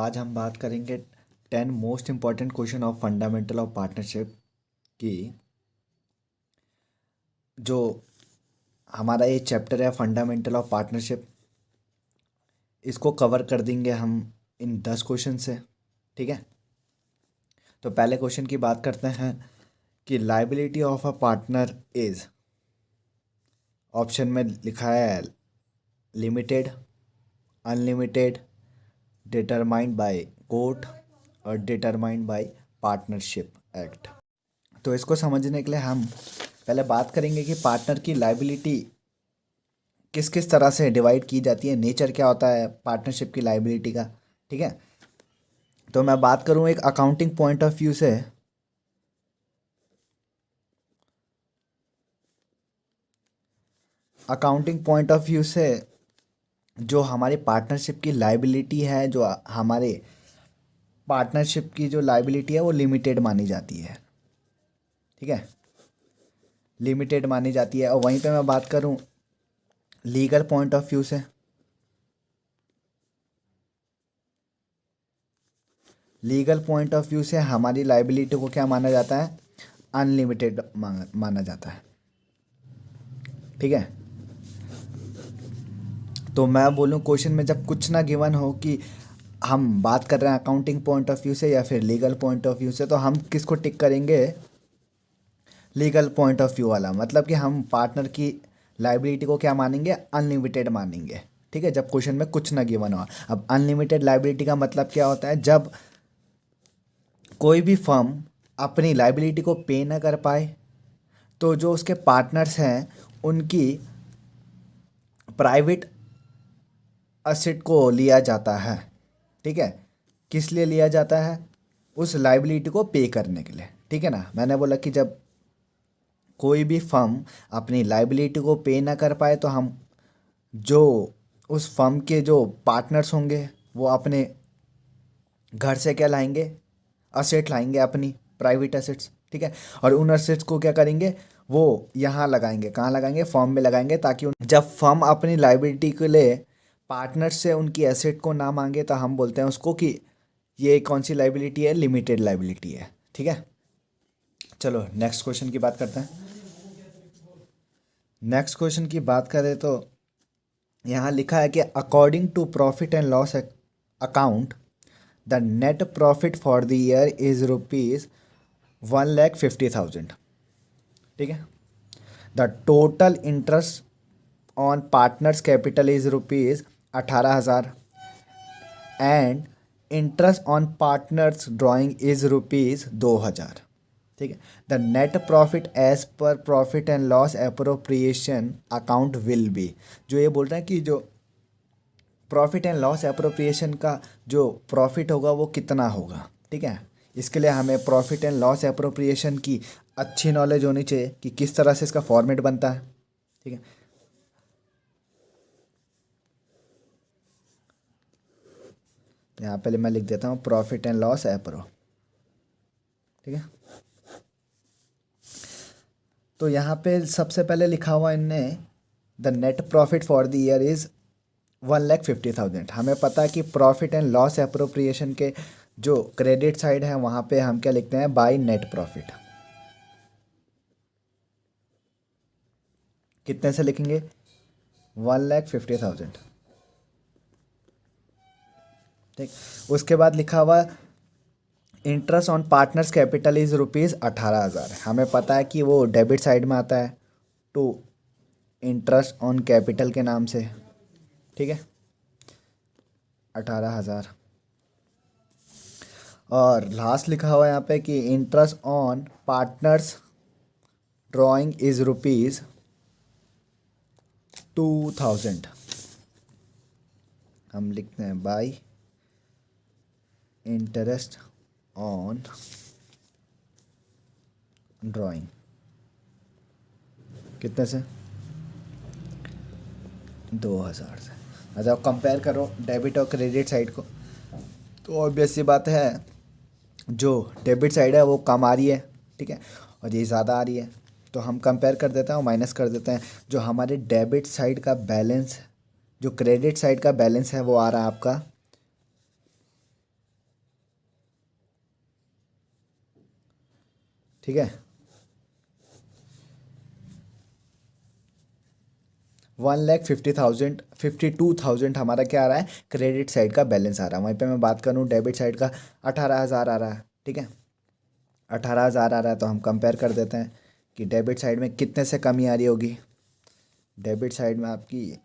आज हम बात करेंगे 10 most important question of fundamental of partnership की। जो हमारा ये चैप्टर है फंडामेंटल ऑफ पार्टनरशिप, इसको कवर कर देंगे हम इन 10 क्वेश्चन से। ठीक है, तो पहले क्वेश्चन की बात करते हैं कि liability of a partner is, option में लिखा है limited, unlimited, determined by court और डिटरमाइंड बाय पार्टनरशिप एक्ट। तो इसको समझने के लिए हम पहले बात करेंगे कि पार्टनर की लाइबिलिटी किस किस तरह से डिवाइड की जाती है, नेचर क्या होता है पार्टनरशिप की लाइबिलिटी का। ठीक है, तो मैं बात करूं एक अकाउंटिंग पॉइंट ऑफ व्यू से। अकाउंटिंग पॉइंट ऑफ व्यू से जो हमारे पार्टनरशिप की लाइबिलिटी है, जो हमारे पार्टनरशिप की जो लाइबिलिटी है वो लिमिटेड मानी जाती है। ठीक है, लिमिटेड मानी जाती है। और वहीं पे मैं बात करूं लीगल पॉइंट ऑफ व्यू से, लीगल पॉइंट ऑफ व्यू से हमारी लाइबिलिटी को क्या माना जाता है, अनलिमिटेड माना जाता है। ठीक है, तो मैं बोलूँ क्वेश्चन में जब कुछ ना गिवन हो कि हम बात कर रहे हैं अकाउंटिंग पॉइंट ऑफ व्यू से या फिर लीगल पॉइंट ऑफ व्यू से, तो हम किसको टिक करेंगे, लीगल पॉइंट ऑफ व्यू वाला। मतलब कि हम पार्टनर की लाइबिलिटी को क्या मानेंगे, अनलिमिटेड मानेंगे। ठीक है, जब क्वेश्चन में कुछ ना गिवन हो। अब अनलिमिटेड लाइबिलिटी का मतलब क्या होता है, जब कोई भी फर्म अपनी लाइबिलिटी को पे ना कर पाए तो जो उसके पार्टनर्स हैं उनकी प्राइवेट असेट को लिया जाता है। ठीक है, किस लिए लिया जाता है, उस लाइबिलिटी को पे करने के लिए। ठीक है ना, मैंने बोला कि जब कोई भी फर्म अपनी लाइबिलिटी को पे ना कर पाए तो हम जो उस फर्म के जो पार्टनर्स होंगे वो अपने घर से क्या लाएंगे, असेट लाएंगे, अपनी प्राइवेट असेट्स। ठीक है, और उन असेट्स को क्या करेंगे, वो यहाँ लगाएंगे, कहाँ लगाएंगे, फर्म में लगाएंगे, ताकि जब फर्म अपनी लाइबिलिटी के लिए पार्टनर से उनकी एसेट को ना मांगे तो हम बोलते हैं उसको कि ये कौन सी लाइबिलिटी है, लिमिटेड लाइबिलिटी है। ठीक है, चलो नेक्स्ट क्वेश्चन की बात करते हैं। नेक्स्ट क्वेश्चन की बात करें तो यहाँ लिखा है कि according to profit and loss account the net profit for the year is rupees 1,50,000। ठीक है, the total interest on partners capital is rupees 18,000 and interest on partners drawing is rupees 2,000। ठीक है, the net profit as per profit and loss appropriation account will be. जो ये बोल रहे हैं कि जो प्रॉफिट एंड लॉस अप्रोप्रिएशन का जो प्रॉफिट होगा वो कितना होगा। ठीक है, इसके लिए हमें प्रॉफिट एंड लॉस अप्रोप्रिएशन की अच्छी नॉलेज होनी चाहिए कि किस तरह से इसका फॉर्मेट बनता है। ठीक है, तो यहाँ पहले मैं लिख देता हूँ प्रॉफिट एंड लॉस एप्रो। ठीक है, तो यहाँ पे सबसे पहले लिखा हुआ इनने the net profit for the year is 1,50,000। हमें पता है कि प्रॉफिट एंड लॉस अप्रोप्रिएशन के जो क्रेडिट साइड है वहाँ पे हम क्या लिखते हैं, बाय नेट प्रॉफिट। कितने से लिखेंगे, 1,50,000। ठीक, उसके बाद लिखा हुआ interest on partners capital is rupees 18,000। हमें पता है कि वो डेबिट साइड में आता है, टू इंटरेस्ट ऑन कैपिटल के नाम से। ठीक है, 18,000। और लास्ट लिखा हुआ है यहाँ पे कि interest on partners drawing is rupees 2,000। हम लिखते हैं बाय इंटरेस्ट ऑन ड्राइंग, कितने से, 2,000 से। अच्छा, कंपेयर करो डेबिट और क्रेडिट साइड को, तो ऑब्वियस सी बात है जो डेबिट साइड है वो कम आ रही है। ठीक है, और ये ज़्यादा आ रही है, तो हम कंपेयर कर देते हैं और माइनस कर देते हैं। जो हमारे डेबिट साइड का बैलेंस, जो क्रेडिट साइड का बैलेंस है वो आ रहा है आपका ठीक है। 1,50,000 52,000 हमारा क्या आ रहा है, क्रेडिट साइड का बैलेंस आ रहा है। वहीं पे मैं बात करूँ डेबिट साइड का, 18,000 आ रहा है। ठीक है, 18,000 आ रहा है, तो हम कंपेयर कर देते हैं कि डेबिट साइड में कितने से कमी आ रही होगी। डेबिट साइड में आपकी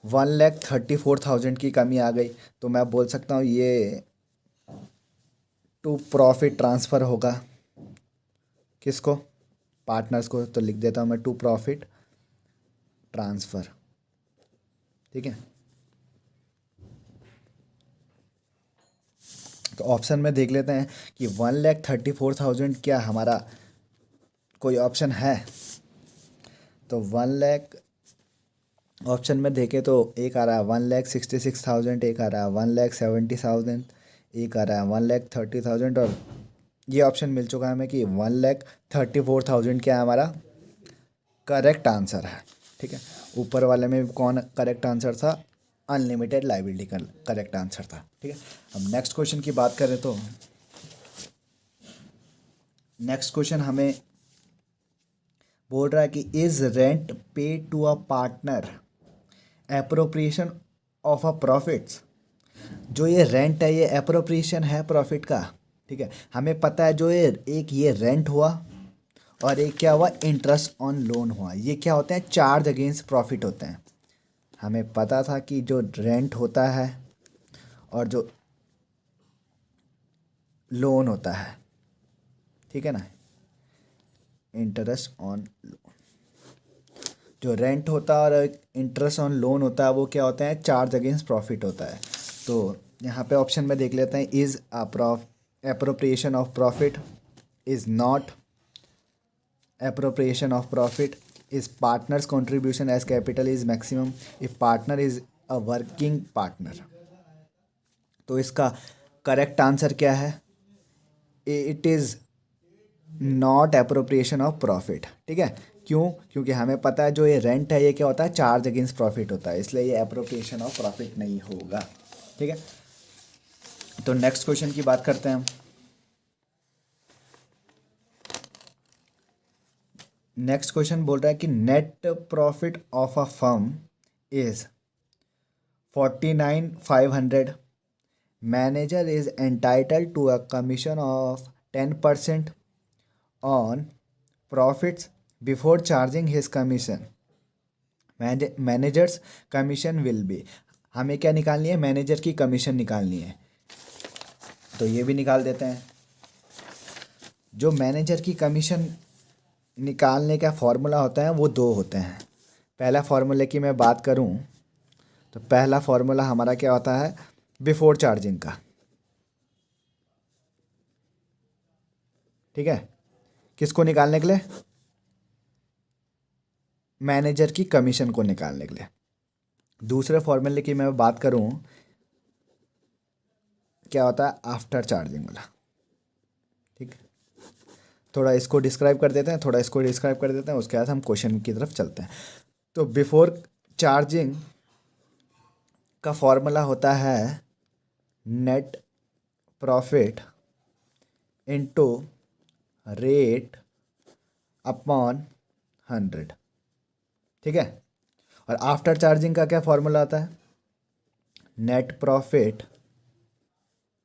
1,34,000 की कमी आ गई, तो मैं बोल सकता हूँ ये टू प्रॉफिट ट्रांसफ़र होगा। किसको, पार्टनर्स को। तो लिख देता हूँ मैं टू प्रॉफिट ट्रांसफ़र। ठीक है, तो ऑप्शन में देख लेते हैं कि 1,34,000 क्या हमारा कोई ऑप्शन है। तो 1,00,000 ऑप्शन में देखें तो एक आ रहा है 1,66,000, एक आ रहा है 1,70,000, एक आ रहा है 1,30,000, और ये ऑप्शन मिल चुका है हमें कि 1,34,000 क्या हमारा करेक्ट आंसर है। ठीक है, ऊपर वाले में कौन करेक्ट आंसर था, अनलिमिटेड लाइबिलिटी का करेक्ट आंसर था। ठीक है, अब नेक्स्ट क्वेश्चन की बात करें तो नेक्स्ट क्वेश्चन हमें बोल रहा है कि is rent pay to a partner appropriation of a profits. जो ये रेंट है ये एप्रोप्रिएशन है प्रॉफिट का। ठीक है, हमें पता है जो ये एक ये रेंट हुआ और एक क्या हुआ, इंटरेस्ट ऑन लोन हुआ। ये क्या होते हैं, चार्ज अगेंस्ट प्रॉफिट होते हैं। हमें पता था कि जो रेंट होता है और जो लोन होता है, ठीक है ना, इंटरेस्ट ऑन, जो रेंट होता है और इंटरेस्ट ऑन लोन होता है वो क्या होता है, चार्ज अगेंस्ट प्रॉफिट होता है। तो यहाँ पे ऑप्शन में देख लेते हैं, is appropriation of profit, is not appropriation of profit, is partner's contribution as capital is maximum if partner is a working partner। तो इसका करेक्ट आंसर क्या है, it is not appropriation of profit. ठीक है, क्यों, क्योंकि हमें पता है जो ये रेंट है ये क्या होता है, चार्ज अगेंस्ट प्रॉफिट होता है, इसलिए ये एप्रोप्रिएशन ऑफ प्रॉफिट नहीं होगा। ठीक है, तो नेक्स्ट क्वेश्चन की बात करते हैं हम। नेक्स्ट क्वेश्चन बोल रहा है कि net profit of a firm is 49,500, manager is entitled to a commission of 10% on profits before charging his commission, managers commission will be. हमें क्या निकालनी है, मैनेजर की कमीशन निकालनी है। तो ये भी निकाल देते हैं। जो मैनेजर की कमीशन निकालने का फॉर्मूला होता है वो दो होते हैं। पहला फार्मूले की मैं बात करूं तो पहला फार्मूला हमारा क्या होता है, बिफोर चार्जिंग का। ठीक है, किसको निकालने के लिए, मैनेजर की कमीशन को निकालने के लिए। दूसरे फॉर्मूले की मैं बात करूं, क्या होता है, आफ्टर चार्जिंग वाला। ठीक है, थोड़ा इसको डिस्क्राइब कर देते हैं, थोड़ा इसको डिस्क्राइब कर देते हैं, उसके बाद हम क्वेश्चन की तरफ चलते हैं। तो बिफोर चार्जिंग का फॉर्मूला होता है net profit into rate upon 100। ठीक है, और आफ्टर चार्जिंग का क्या फॉर्मूला आता है, net profit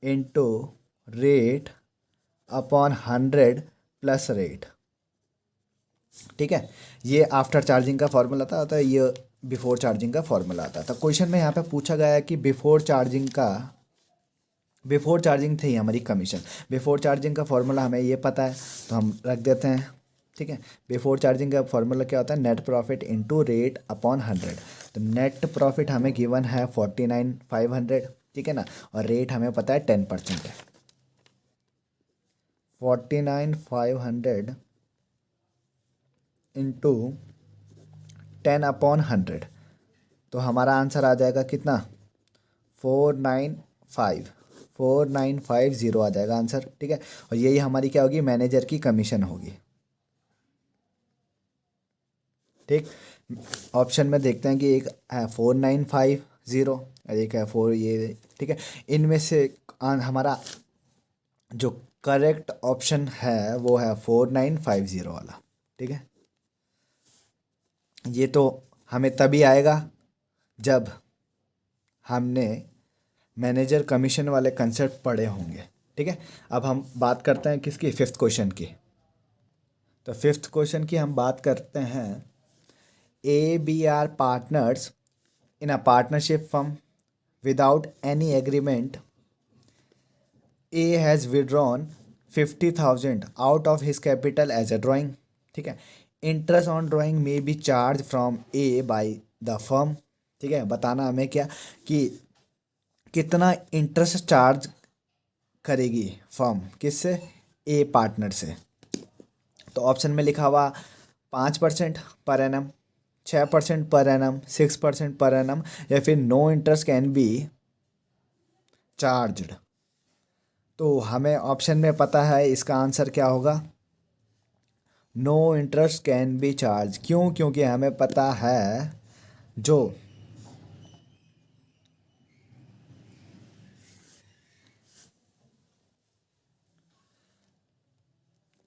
into rate upon 100 plus rate. ठीक है, ये आफ्टर चार्जिंग का फॉर्मूला आता है, ये बिफोर चार्जिंग का फॉर्मूला आता था। क्वेश्चन में यहाँ पे पूछा गया है कि बिफोर चार्जिंग थी हमारी कमीशन। बिफोर चार्जिंग का फॉर्मूला हमें ये पता है तो हम रख देते हैं। ठीक है, बिफोर चार्जिंग का फॉर्मूला क्या होता है, net profit into rate upon 100। तो नेट प्रॉफिट हमें गिवन है 49,500। ठीक है ना, और रेट हमें पता है 10% है। 49,500 इंटू 10/100, तो हमारा आंसर आ जाएगा कितना, 495 आ जाएगा आंसर। ठीक है, और यही हमारी क्या होगी, मैनेजर की कमीशन होगी। ठीक, ऑप्शन में देखते हैं कि एक है 4,950 और एक है 4 ये। ठीक है, इनमें से हमारा जो करेक्ट ऑप्शन है वो है 4950 वाला। ठीक है, ये तो हमें तभी आएगा जब हमने मैनेजर कमीशन वाले कंसेप्ट पढ़े होंगे। ठीक है, अब हम बात करते हैं किसकी, फिफ्थ क्वेश्चन की। तो फिफ्थ क्वेश्चन की हम बात करते हैं, A B are partners in a partnership firm without any agreement. A has withdrawn 50,000 out of his capital as a drawing. ठीक है, interest on drawing may be charge from A by the firm. ठीक है, बताना हमें क्या कि कितना interest charge करेगी फर्म, किससे, ए पार्टनर से। तो ऑप्शन में लिखा हुआ 5% पर एनम, 6% पर एनम, 6% पर एनम, या फिर no interest can be charged. तो हमें ऑप्शन में पता है इसका आंसर क्या होगा, no interest can be charge. क्यों, क्योंकि हमें पता है जो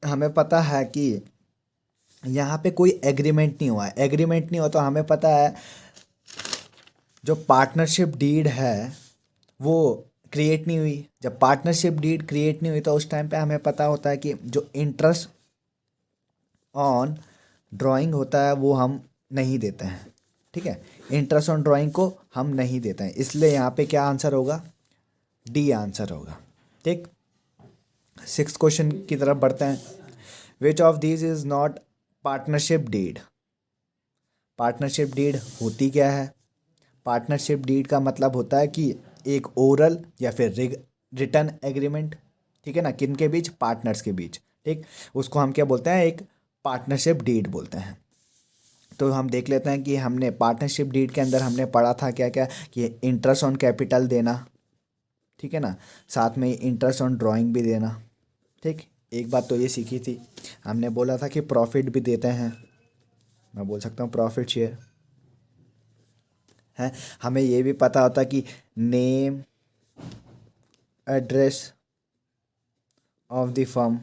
हमें पता है कि यहाँ पे कोई एग्रीमेंट नहीं हुआ है। एग्रीमेंट नहीं हुआ तो हमें पता है जो पार्टनरशिप डीड है वो क्रिएट नहीं हुई। जब पार्टनरशिप डीड क्रिएट नहीं हुई तो उस टाइम पे हमें पता होता है कि जो इंटरेस्ट ऑन ड्राइंग होता है वो हम नहीं देते हैं। ठीक है, इंटरेस्ट ऑन ड्राइंग को हम नहीं देते हैं, इसलिए यहाँ पे क्या आंसर होगा, डी आंसर होगा। ठीक, सिक्स क्वेश्चन की तरफ बढ़ते हैं। Which of these is not partnership deed. Partnership deed होती क्या है, पार्टनरशिप डीड का मतलब होता है कि एक ओरल या फिर रिटर्न एग्रीमेंट। ठीक है ना, किन के बीच, पार्टनर्स के बीच। ठीक, उसको हम क्या बोलते हैं, एक पार्टनरशिप डीड बोलते हैं। तो हम देख लेते हैं कि हमने पार्टनरशिप डीड के अंदर हमने पढ़ा था क्या क्या, कि इंटरेस्ट ऑन कैपिटल देना, ठीक है ना, साथ में इंटरेस्ट ऑन ड्राइंग भी देना। ठीक, एक बात तो ये सीखी थी, हमने बोला था कि प्रॉफिट भी देते हैं, मैं बोल सकता हूँ प्रॉफिट शेयर है। हमें ये भी पता होता कि name, address of the firm,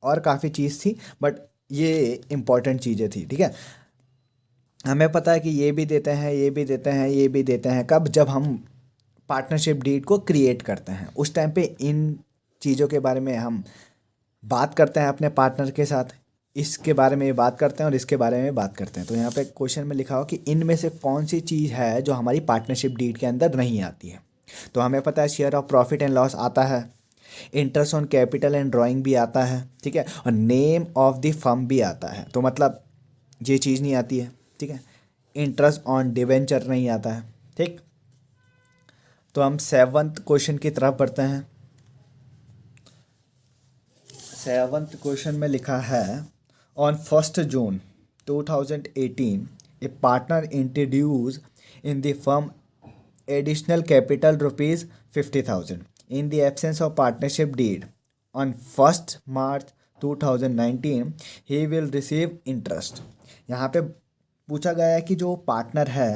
और काफ़ी चीज़ थी, बट ये इम्पॉर्टेंट चीज़ें थी। ठीक है, हमें पता है कि ये भी देते हैं, ये भी देते हैं, ये भी देते हैं, कब, जब हम पार्टनरशिप डीड को क्रिएट करते हैं उस टाइम पे इन चीज़ों के बारे में हम बात करते हैं अपने पार्टनर के साथ, इसके बारे में बात करते हैं और इसके बारे में बात करते हैं। तो यहाँ पे क्वेश्चन में लिखा हो कि इनमें से कौन सी चीज़ है जो हमारी पार्टनरशिप डीड के अंदर नहीं आती है। तो हमें पता है share of profit and loss आता है, interest on capital and drawing भी आता है, ठीक है, और नेम ऑफ द फर्म भी आता है। तो मतलब ये चीज़ नहीं आती है। ठीक है, इंटरेस्ट ऑन डिवेंचर नहीं आता है। ठीक, तो हम सेवन्थ क्वेश्चन की तरफ बढ़ते हैं। सेवन्थ क्वेश्चन में लिखा है, on 1 June 2018 A partner introduce in the firm additional capital ₹50,000 in the absence of partnership deed. On 1st March 2019 he will receive interest। यहाँ पे पूछा गया है कि जो पार्टनर है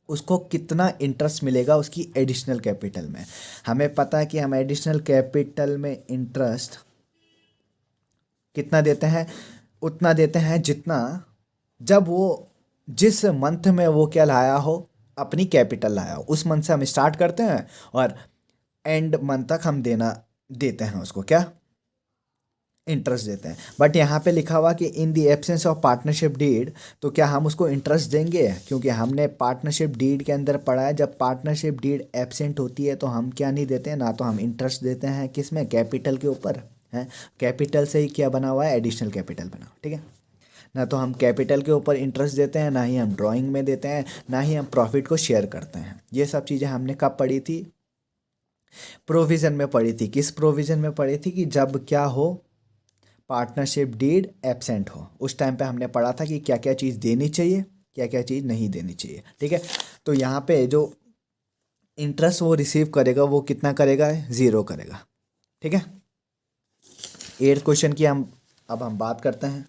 उसको कितना इंटरेस्ट मिलेगा उसकी एडिशनल कैपिटल में। हमें पता है कि हम एडिशनल कैपिटल में इंटरेस्ट कितना देते हैं, उतना देते हैं जितना जब वो जिस मंथ में वो क्या लाया हो, अपनी कैपिटल लाया हो, उस मंथ से हम स्टार्ट करते हैं और एंड मंथ तक हम देते हैं उसको क्या, इंटरेस्ट देते हैं। बट यहाँ पे लिखा हुआ कि in the absence of partnership deed, तो क्या हम उसको इंटरेस्ट देंगे, क्योंकि हमने पार्टनरशिप डीड के अंदर पढ़ा है जब पार्टनरशिप डीड एब्सेंट होती है तो हम क्या नहीं देते हैं, ना तो हम इंटरेस्ट देते हैं किस में, कैपिटल के ऊपर है। कैपिटल से ही क्या बना हुआ है, एडिशनल कैपिटल बना, ठीक है ना। तो हम कैपिटल के ऊपर इंटरेस्ट देते हैं, ना ही हम ड्राइंग में देते हैं, ना ही हम प्रॉफिट को शेयर करते हैं। ये सब चीज़ें हमने कब पढ़ी थी, प्रोविज़न में पढ़ी थी। किस प्रोविज़न में पढ़ी थी, कि जब क्या हो, पार्टनरशिप डीड एब्सेंट हो, उस टाइम पे हमने पढ़ा था कि क्या क्या चीज़ देनी चाहिए, क्या क्या चीज़ नहीं देनी चाहिए। ठीक है, तो यहाँ पे जो इंटरेस्ट वो रिसीव करेगा वो कितना करेगा, ज़ीरो करेगा। ठीक है, एट्थ क्वेश्चन की हम बात करते हैं।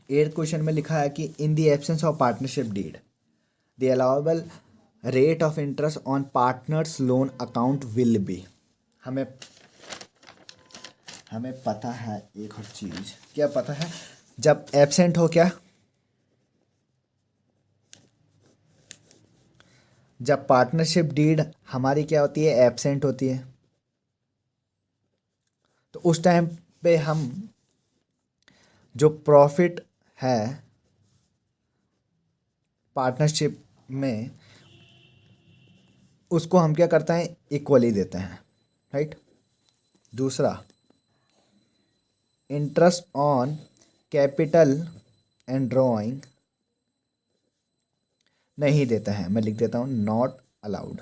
एट्थ क्वेश्चन में लिखा है कि in the absence of partnership did the allowable rate of interest on partners loan account will be. हमें हमें पता है एक और चीज़, क्या पता है, जब एब्सेंट हो क्या, जब पार्टनरशिप डीड हमारी क्या होती है, एब्सेंट होती है, तो उस टाइम पे हम जो प्रॉफिट है पार्टनरशिप में, उसको हम क्या करते हैं, इक्वली देते हैं, राइट। दूसरा, interest on capital and drawing नहीं देते हैं, मैं लिख देता हूँ नॉट अलाउड,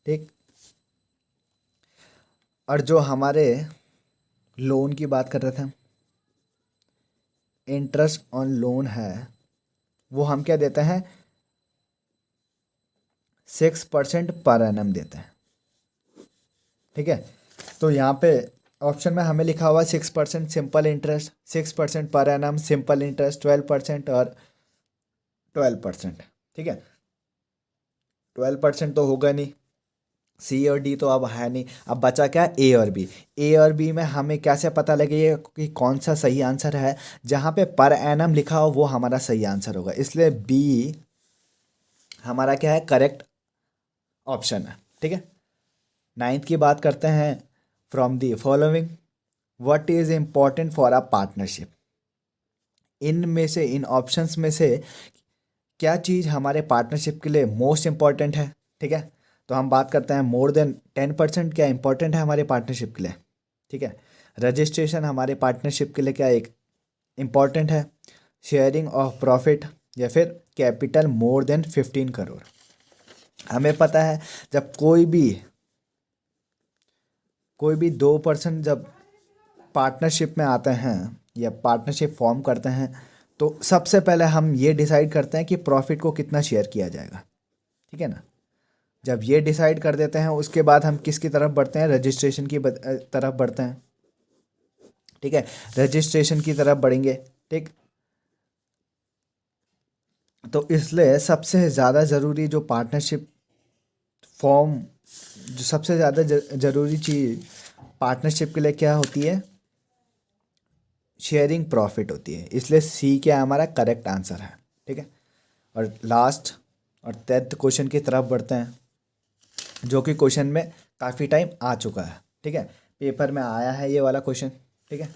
ठीक। और जो हमारे लोन की बात कर रहे थे, इंटरेस्ट ऑन लोन है, वो हम क्या देते हैं, 6% पर एनम देते हैं, ठीक है। तो यहाँ पे ऑप्शन में हमें लिखा हुआ 6% simple interest, 6% per annum simple interest, 12% और 12%, ठीक है। 12% तो होगा नहीं, सी और डी तो अब है नहीं, अब बचा क्या, ए और बी। ए और बी में हमें कैसे पता लगेगा कि कौन सा सही आंसर है, जहाँ पे पर एनम लिखा हो वो हमारा सही आंसर होगा, इसलिए बी हमारा क्या है, करेक्ट ऑप्शन है, ठीक है। नाइन्थ की बात करते हैं, from the following what is important for a partnership. इनमें से, इन ऑप्शंस में से क्या चीज़ हमारे पार्टनरशिप के लिए मोस्ट इम्पॉर्टेंट है, ठीक है। तो हम बात करते हैं मोर देन 10% क्या इंपॉर्टेंट है हमारे पार्टनरशिप के लिए, ठीक है। रजिस्ट्रेशन हमारे पार्टनरशिप के लिए क्या एक इम्पॉर्टेंट है, शेयरिंग ऑफ प्रॉफिट, या फिर कैपिटल मोर देन 15 करोड़। हमें पता है जब कोई भी 2% जब पार्टनरशिप में आते हैं या पार्टनरशिप फॉर्म करते हैं, तो सबसे पहले हम ये डिसाइड करते हैं कि प्रॉफिट को कितना शेयर किया जाएगा, ठीक है ना। जब ये डिसाइड कर देते हैं, उसके बाद हम किसकी तरफ बढ़ते हैं, रजिस्ट्रेशन की तरफ बढ़ते हैं, ठीक है। रजिस्ट्रेशन की तरफ बढ़ेंगे, ठीक। तो इसलिए सबसे ज़्यादा ज़रूरी जो पार्टनरशिप फॉर्म, जो सबसे ज़्यादा ज़रूरी चीज़ पार्टनरशिप के लिए क्या होती है, शेयरिंग प्रॉफिट होती है, इसलिए सी क्या हमारा करेक्ट आंसर है, ठीक है। और लास्ट और 10th क्वेश्चन की तरफ बढ़ते हैं, जो कि क्वेश्चन में काफ़ी टाइम आ चुका है, ठीक है, पेपर में आया है ये वाला क्वेश्चन, ठीक है।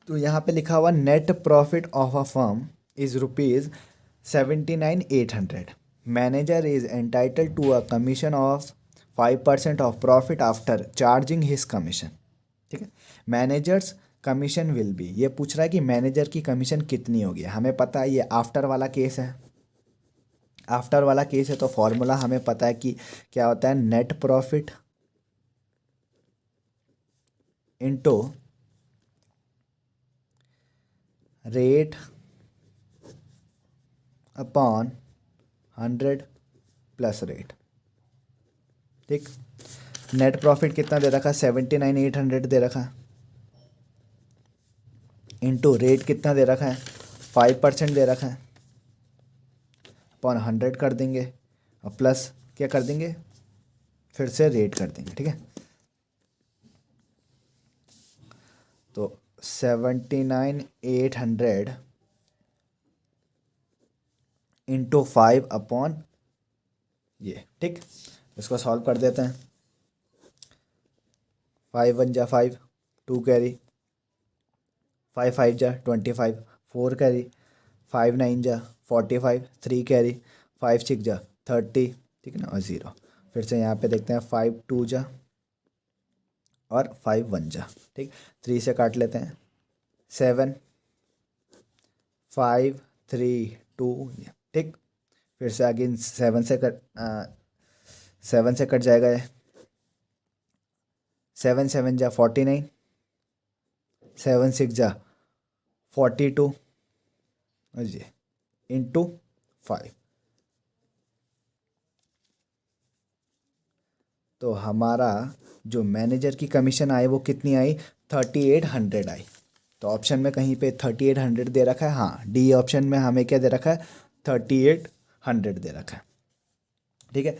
तो यहाँ पे लिखा हुआ net profit of a firm is ₹79,800, manager is entitle to a commission of 5% of profit after charging his commission, ठीक है। मैनेजर्स कमीशन विल बी, ये पूछ रहा है कि मैनेजर की कमीशन कितनी होगी। हमें पता है ये आफ्टर वाला केस है, आफ्टर वाला केस है, तो फॉर्मूला हमें पता है कि क्या होता है, net profit into rate upon 100 plus rate, ठीक। नेट प्रॉफिट कितना दे रखा है, 79,800 दे रखा है, इनटू रेट कितना दे रखा है, 5% दे रखा है, अपॉन 100 कर देंगे, और प्लस क्या कर देंगे, फिर से रेट कर देंगे, ठीक है। तो 79,800 इंटू 5 अपॉन ये, ठीक। इसको सॉल्व कर देते हैं, 5 1 जा 5, 2 कैरी, 5 5 जा 25, 4 कैरी, 5 9 जा 45, 3 कैरी, 5 6 जा 30, ठीक है ना, और 0। फिर से यहाँ पे देखते हैं, 5 2 जा और 5 1 जा, ठीक। 3 से काट लेते हैं, 7 5 3 2, ठीक। फिर से अगेन 7 से कट जाएगा ये, 7 7 जा 49, 7 6 जा 42, और ये इंटू 5। तो हमारा जो मैनेजर की कमीशन आई वो कितनी आई, 3800 आई। तो ऑप्शन में कहीं पे 3800 दे रखा है, हाँ डी ऑप्शन में हमें क्या दे रखा है, 38 100 दे रखा है। ठीक है,